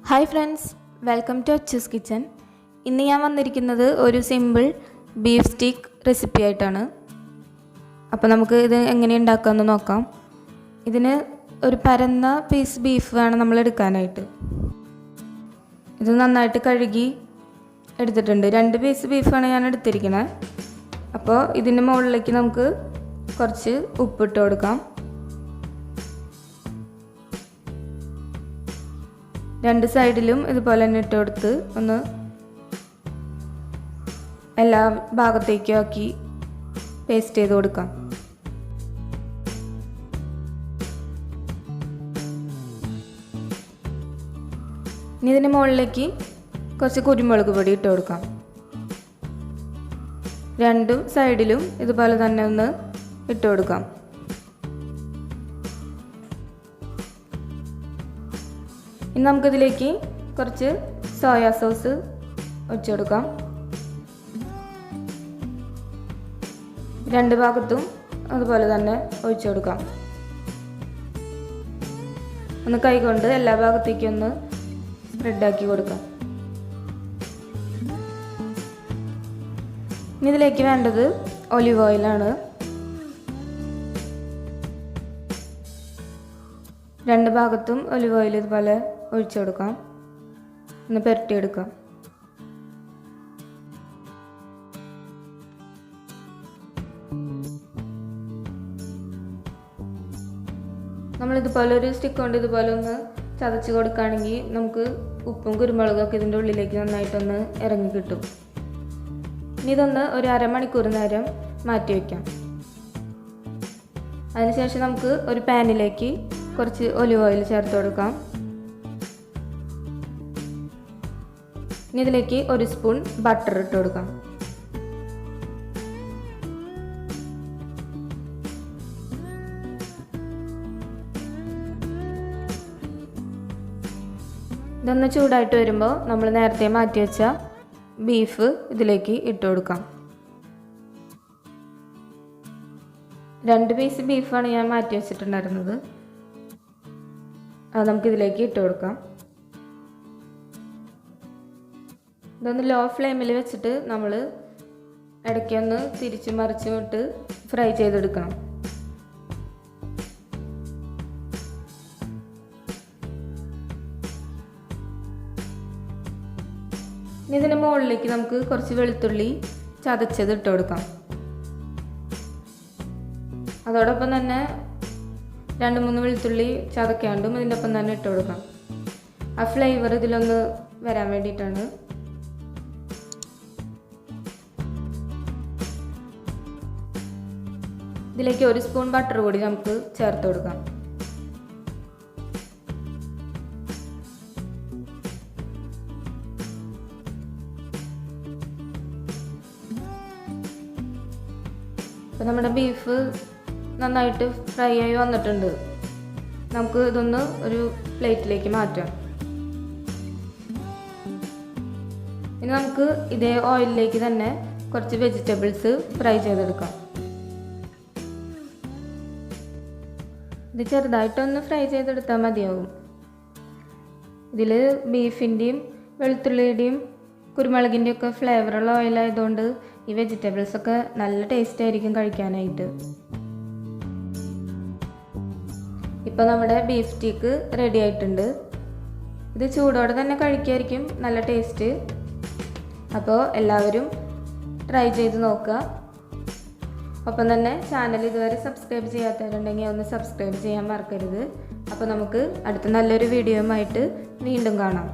Hi friends, welcome to Achu's kitchen. ഇന്ന് ഞാൻ വന്നിരിക്കുന്നത് ഒരു സിമ്പിൾ ബീഫ് സ്റ്റീക്ക് റെസിപ്പി ആയിട്ടാണ്. അപ്പോൾ നമുക്ക് ഇത് എങ്ങനെ ഉണ്ടാക്കാമെന്ന് നോക്കാം. ഇതിന് ഒരു പരന്ന പീസ് ബീഫ് വേണം നമ്മൾ എടുക്കാനായിട്ട്. ഇത് നന്നായിട്ട് കഴുകി എടുത്തിട്ടുണ്ട്. 2 പീസ് ബീഫാണ് ഞാൻ എടുത്തിരിക്കുന്നത്. അപ്പോൾ ഇതിൻ്റെ മുകളിലേക്ക് നമുക്ക് കുറച്ച് ഉപ്പിട്ട് കൊടുക്കാം. 2 സൈഡിലും ഇതുപോലെ തന്നെ ഇട്ട് കൊടുത്ത് ഒന്ന് എല്ലാ ഭാഗത്തേക്കും ആക്കി പേസ്റ്റ് ചെയ്ത് കൊടുക്കാം. ഇനി ഇതിന് മുകളിലേക്ക് കുറച്ച് കുരുമുളക് പൊടി ഇട്ട് കൊടുക്കാം. 2 സൈഡിലും ഇതുപോലെ തന്നെ ഒന്ന് ഇട്ട് കൊടുക്കാം. ഇനി നമുക്കിതിലേക്ക് കുറച്ച് സോയാ സോസ് ഒഴിച്ചു കൊടുക്കാം. 2 ഭാഗത്തും അതുപോലെ തന്നെ ഒഴിച്ചു കൊടുക്കാം. ഒന്ന് കൈകൊണ്ട് എല്ലാ ഭാഗത്തേക്കും ഒന്ന് സ്പ്രെഡാക്കി കൊടുക്കാം. ഇനി ഇതിലേക്ക് വേണ്ടത് ഒലിവ് ഓയിലാണ്. 2 ഭാഗത്തും ഒലിവ് ഓയിൽ ഇതുപോലെ ഒഴിച്ചു കൊടുക്കാം. ഒന്ന് പുരട്ടിയെടുക്കാം. നമ്മളിതുപോലെ ഒരു സ്റ്റിക്ക് കൊണ്ട് ഇതുപോലെ ഒന്ന് ചതച്ച് കൊടുക്കുകയാണെങ്കിൽ നമുക്ക് ഉപ്പും കുരുമുളകൊക്കെ ഇതിൻ്റെ ഉള്ളിലേക്ക് നന്നായിട്ടൊന്ന് ഇറങ്ങി കിട്ടും. ഇനി ഇതൊന്ന് ഒരു അരമണിക്കൂർ നേരം മാറ്റി വയ്ക്കാം. അതിനുശേഷം നമുക്ക് ഒരു പാനിലേക്ക് കുറച്ച് ഒലിവ് ഓയിൽ ചേർത്ത് കൊടുക്കാം. ഇനി ഇതിലേക്ക് 1 സ്പൂൺ ബട്ടർ ഇട്ട് കൊടുക്കാം. ഇതൊന്ന് ചൂടായിട്ട് വരുമ്പോൾ നമ്മൾ നേരത്തെ മാറ്റി വെച്ച ബീഫ് ഇതിലേക്ക് ഇട്ട് കൊടുക്കാം. 2 പീസ് ബീഫാണ് ഞാൻ മാറ്റി വെച്ചിട്ടുണ്ടായിരുന്നത്. അത് നമുക്കിതിലേക്ക് ഇട്ട് കൊടുക്കാം. ഇതൊന്ന് ലോ ഫ്ലെയിമിൽ വെച്ചിട്ട് നമ്മൾ ഇടയ്ക്കൊന്ന് തിരിച്ചും മറിച്ചും ഇട്ട് ഫ്രൈ ചെയ്തെടുക്കണം. ഇനി ഇതിൻ്റെ മുകളിലേക്ക് നമുക്ക് കുറച്ച് വെളുത്തുള്ളി ചതച്ചത് ഇട്ട് കൊടുക്കാം. അതോടൊപ്പം തന്നെ 2-3 വെളുത്തുള്ളി ചതക്കാണ്ടും ഇതിൻ്റെ ഒപ്പം തന്നെ ഇട്ട് കൊടുക്കാം. ആ ഫ്ലേവർ ഇതിലൊന്ന് വരാൻ വേണ്ടിയിട്ടാണ്. ഇതിലേക്ക് 1 സ്പൂൺ ബട്ടർ കൂടി നമുക്ക് ചേർത്ത് കൊടുക്കാം. അപ്പോൾ നമ്മുടെ ബീഫ് നന്നായിട്ട് ഫ്രൈ ആയി വന്നിട്ടുണ്ട്. നമുക്ക് ഇതൊന്ന് ഒരു പ്ലേറ്റിലേക്ക് മാറ്റാം. ഇനി നമുക്ക് ഇതേ ഓയിലിലേക്ക് തന്നെ കുറച്ച് വെജിറ്റബിൾസ് ഫ്രൈ ചെയ്തെടുക്കാം. ഇത് ചെറുതായിട്ടൊന്ന് ഫ്രൈ ചെയ്തെടുത്താൽ മതിയാവും. ഇതിൽ ബീഫിൻ്റെയും വെളുത്തുള്ളിയുടെയും കുരുമുളകിൻ്റെയും ഒക്കെ ഫ്ലേവറുള്ള ഓയിലായതുകൊണ്ട് ഈ വെജിറ്റബിൾസൊക്കെ നല്ല ടേസ്റ്റ് ആയിരിക്കും കഴിക്കാനായിട്ട്. ഇപ്പോൾ നമ്മുടെ ബീഫ് സ്റ്റീക്ക് റെഡി ആയിട്ടുണ്ട്. ഇത് ചൂടോടെ തന്നെ കഴിക്കായിരിക്കും നല്ല ടേസ്റ്റ്. അപ്പോൾ എല്ലാവരും ട്രൈ ചെയ്ത് നോക്കുക. ഒപ്പം തന്നെ ചാനൽ ഇതുവരെ സബ്സ്ക്രൈബ് ചെയ്യാത്തവരുണ്ടെങ്കിൽ ഒന്ന് സബ്സ്ക്രൈബ് ചെയ്യാൻ മറക്കരുത്. അപ്പോൾ നമുക്ക് അടുത്ത നല്ലൊരു വീഡിയോയുമായിട്ട് വീണ്ടും കാണാം.